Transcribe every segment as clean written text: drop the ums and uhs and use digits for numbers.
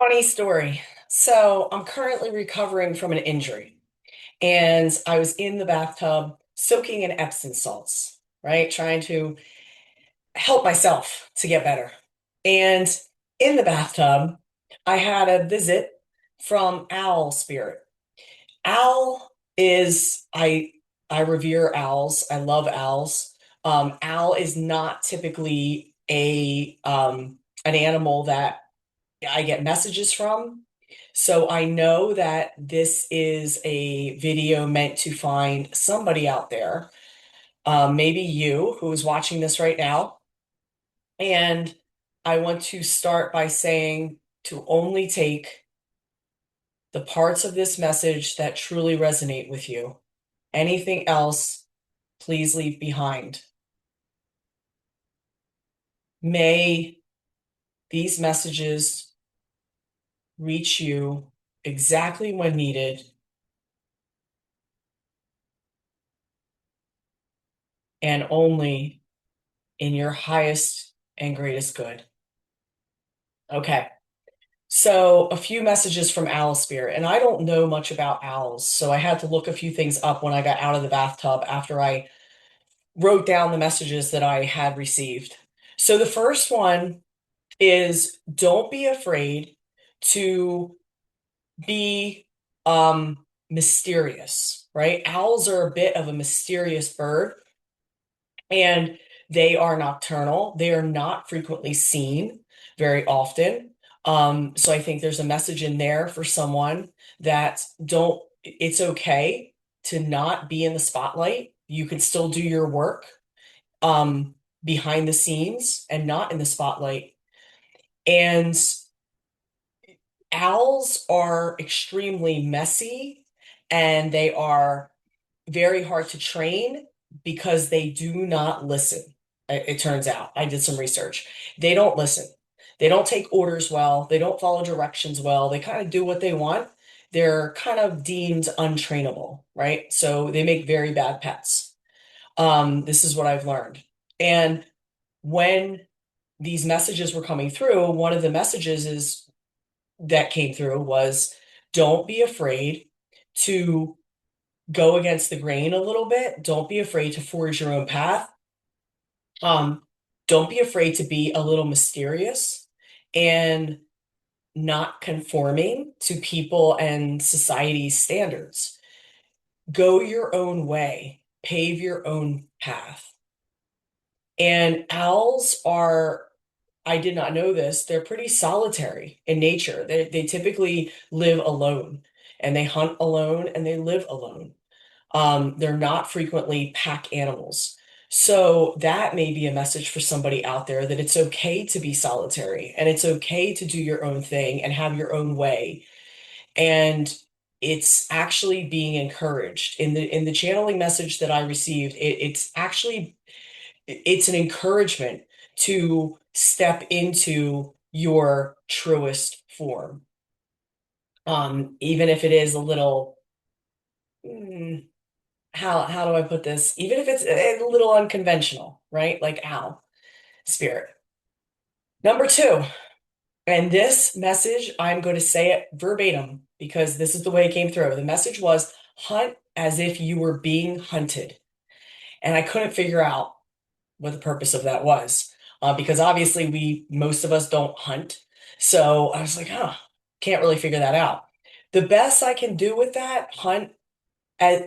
Funny story. So I'm currently recovering from an injury, and I was in the bathtub soaking in Epsom salts, right? Trying to help myself to get better. And in the bathtub, I had a visit from owl spirit. Owl is I revere owls. I love owls. Owl is not typically a an animal that I get messages from. So I know that this is a video meant to find somebody out there, maybe you who is watching this right now. And I want to start by saying to only take the parts of this message that truly resonate with you. Anything else, please leave behind. May these messages reach you exactly when needed and only in your highest and greatest good. Okay. So a few messages from Owl Spirit, and I don't know much about owls, so I had to look a few things up when I got out of the bathtub after I wrote down the messages that I had received. So the first one is don't be afraid to be mysterious, right? Owls are a bit of a mysterious bird, and they are nocturnal. They are not frequently seen very often. So I think there's a message in there for someone that it's okay to not be in the spotlight. You can still do your work behind the scenes and not in the spotlight. And owls are extremely messy and they are very hard to train because they do not listen. It turns out, I did some research. They don't listen. They don't take orders well. They don't follow directions well. They kind of do what they want. They're kind of deemed untrainable, right? So they make very bad pets. This is what I've learned. And when these messages were coming through, one of the messages is that came through was don't be afraid to go against the grain a little bit. Don't be afraid to forge your own path. Um, don't be afraid to be a little mysterious and not conforming to people and society's standards. Go your own way, pave your own path. And owls are, I did not know this, they're pretty solitary in nature. They typically live alone and they hunt alone and they live alone. They're not frequently pack animals. So that may be a message for somebody out there that it's okay to be solitary and it's okay to do your own thing and have your own way. And it's actually being encouraged in the channeling message that I received. It's an encouragement to step into your truest form. Even if it is a little, mm, how do I put this? Even if it's a little unconventional, right? Like owl spirit. Number two, and this message, I'm going to say it verbatim because this is the way it came through. The message was hunt as if you were being hunted. And I couldn't figure out what the purpose of that was because obviously most of us don't hunt. So I was like, huh, can't really figure that out. The best I can do with that hunt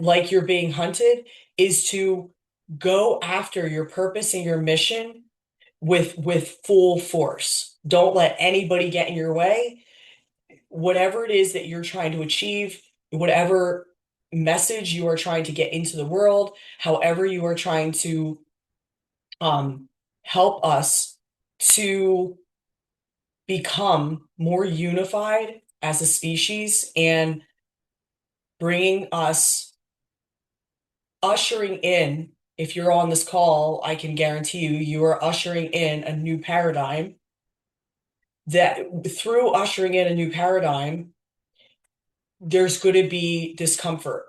like you're being hunted is to go after your purpose and your mission with full force. Don't let anybody get in your way. Whatever it is that you're trying to achieve, whatever message you are trying to get into the world, however you are trying to um, help us to become more unified as a species and bringing us ushering in, if you're on this call, I can guarantee you, you are ushering in a new paradigm that through ushering in a new paradigm, there's going to be discomfort.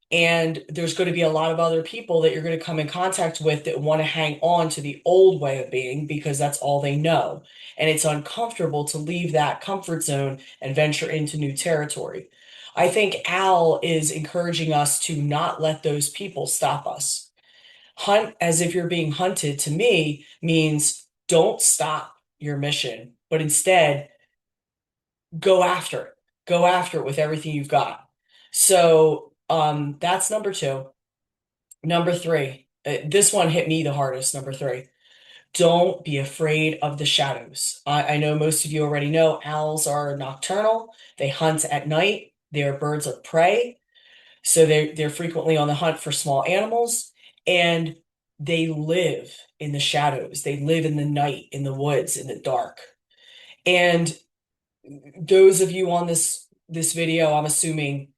And there's going to be a lot of other people that you're going to come in contact with that want to hang on to the old way of being because that's all they know. And it's uncomfortable to leave that comfort zone and venture into new territory. I think Al is encouraging us to not let those people stop us. Hunt as if you're being hunted to me means don't stop your mission, but instead go after it. Go after it with everything you've got. So that's number two. Number three, this one hit me the hardest. Number three, don't be afraid of the shadows. I know most of you already know owls are nocturnal. They hunt at night. They are birds of prey. So they're frequently on the hunt for small animals, and they live in the shadows. They live in the night, in the woods, in the dark. And those of you on this video, I'm assuming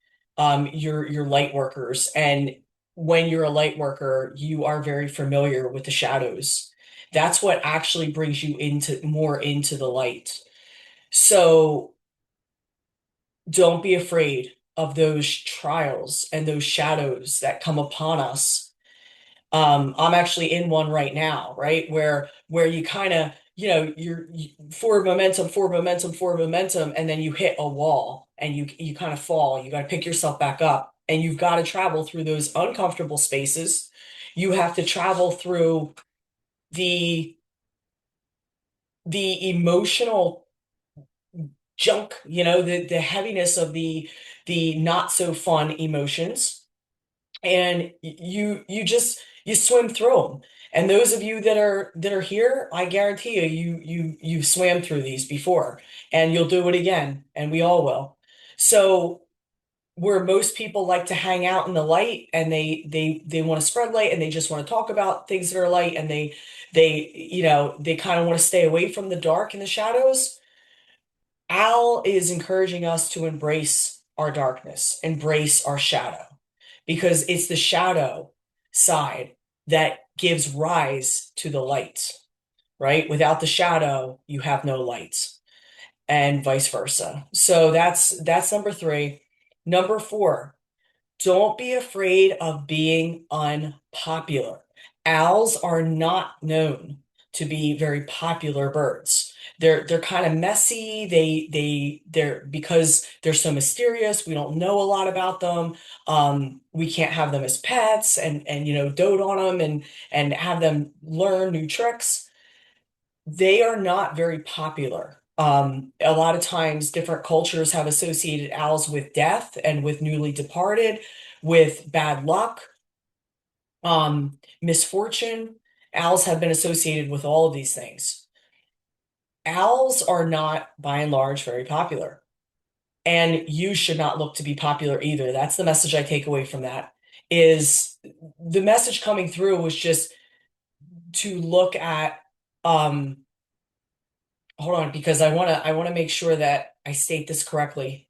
you're light workers, and when you're a light worker, you are very familiar with the shadows. That's what actually brings you into more into the light. So don't be afraid of those trials and those shadows that come upon us. I'm actually in one right now, right? Where you kind of, forward momentum, forward momentum, forward momentum, and then you hit a wall and you kind of fall. You got to pick yourself back up, and you've got to travel through those uncomfortable spaces. You have to travel through the the emotional junk, the heaviness of the not so fun emotions, and you swim through them. And those of you that are here, I guarantee you've swam through these before, and you'll do it again, and we all will. So where most people like to hang out in the light, and they want to spread light, and they just want to talk about things that are light, and they kind of want to stay away from the dark and the shadows. Al is encouraging us to embrace our darkness, embrace our shadow, because it's the shadow side that gives rise to the light, right? Without the shadow, you have no light, and vice versa. So that's number three. Number four, don't be afraid of being unpopular. Owls are not known to be very popular birds. They're kind of messy. They're because they're so mysterious. We don't know a lot about them. We can't have them as pets and dote on them and have them learn new tricks. They are not very popular. A lot of times, different cultures have associated owls with death and with newly departed, with bad luck, misfortune. Owls have been associated with all of these things. Owls are not, by and large, very popular, and you should not look to be popular either. That's the message I take away from that. Is the message coming through was just to look at hold on, because I want to make sure that I state this correctly.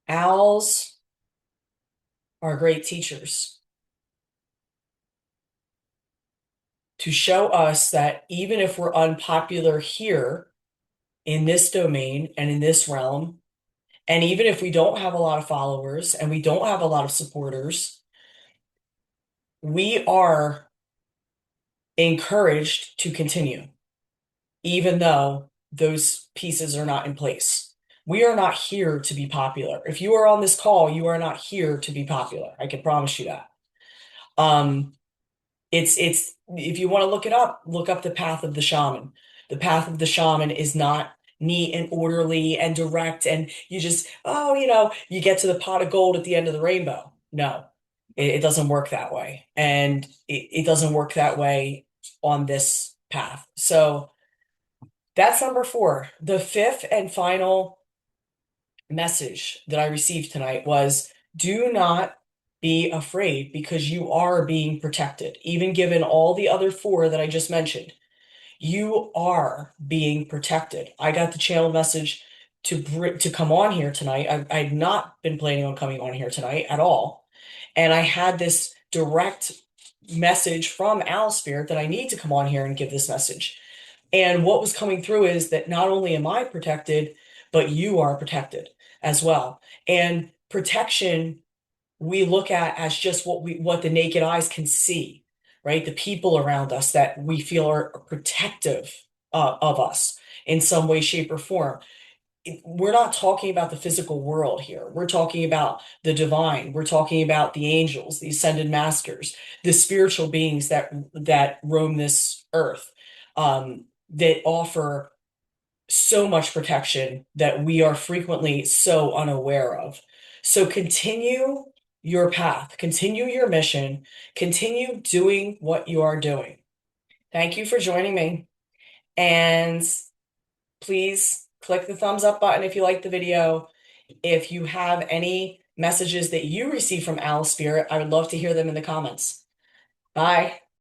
Owls are great teachers to show us that even if we're unpopular here in this domain and in this realm, and even if we don't have a lot of followers and we don't have a lot of supporters, we are encouraged to continue, even though those pieces are not in place. We are not here to be popular. If you are on this call, you are not here to be popular. I can promise you that. Um, it's if you want to look it up, look up the path of the shaman. The path of the shaman is not neat and orderly and direct, and you just, you get to the pot of gold at the end of the rainbow. No, it doesn't work that way. And it doesn't work that way on this path. So that's number four. The fifth and final message that I received tonight was do not be afraid because you are being protected. Even given all the other four that I just mentioned, you are being protected. I got the channel message to come on here tonight. I'd not been planning on coming on here tonight at all. And I had this direct message from Owl Spirit that I need to come on here and give this message. And what was coming through is that not only am I protected, but you are protected as well. And protection we look at as just what the naked eyes can see, right? The people around us that we feel are protective of us in some way, shape, or form. We're not talking about the physical world here. We're talking about the divine. We're talking about the angels, the ascended masters, the spiritual beings that roam this earth, that offer so much protection that we are frequently so unaware of. So continue your path, continue your mission, continue doing what you are doing. Thank you for joining me. And please click the thumbs up button if you like the video. If you have any messages that you receive from Owl Spirit, I would love to hear them in the comments. Bye.